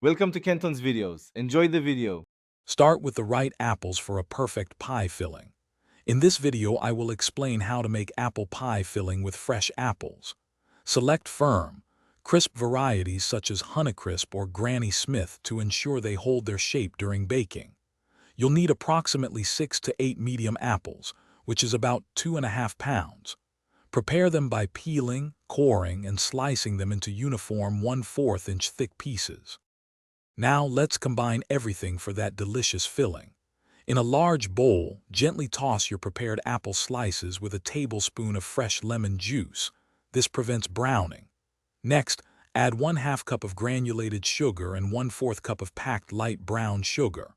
Welcome to Kenton's videos. Enjoy the video. Start with the right apples for a perfect pie filling. In this video, I will explain how to make apple pie filling with fresh apples. Select firm, crisp varieties such as Honeycrisp or Granny Smith to ensure they hold their shape during baking. You'll need approximately 6 to 8 medium apples, which is about 2.5 pounds. Prepare them by peeling, coring, and slicing them into uniform 1/4 inch thick pieces. Now let's combine everything for that delicious filling. In a large bowl, gently toss your prepared apple slices with a tablespoon of fresh lemon juice. This prevents browning. Next, add 1/2 cup of granulated sugar and 1/4 cup of packed light brown sugar.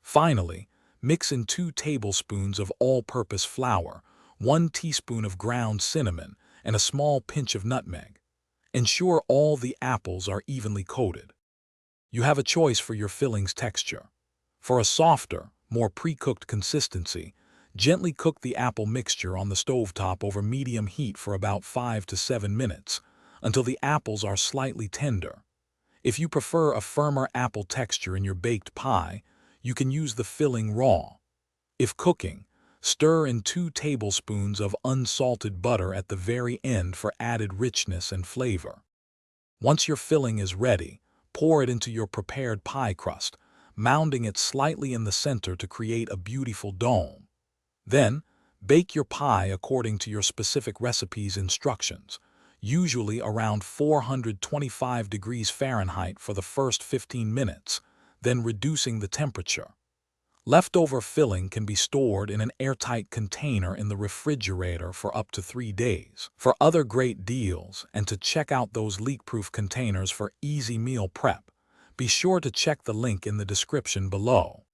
Finally, mix in 2 tablespoons of all-purpose flour, 1 teaspoon of ground cinnamon, and a small pinch of nutmeg. Ensure all the apples are evenly coated. You have a choice for your filling's texture. For a softer, more pre-cooked consistency, gently cook the apple mixture on the stovetop over medium heat for about 5 to 7 minutes, until the apples are slightly tender. If you prefer a firmer apple texture in your baked pie, you can use the filling raw. If cooking, stir in 2 tablespoons of unsalted butter at the very end for added richness and flavor. Once your filling is ready, pour it into your prepared pie crust, mounding it slightly in the center to create a beautiful dome. Then, bake your pie according to your specific recipe's instructions, usually around 425 degrees Fahrenheit for the first 15 minutes, then reducing the temperature. Leftover filling can be stored in an airtight container in the refrigerator for up to 3 days. For other great deals and to check out those leak-proof containers for easy meal prep, be sure to check the link in the description below.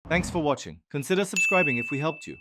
Thanks for watching. Consider subscribing if we helped you.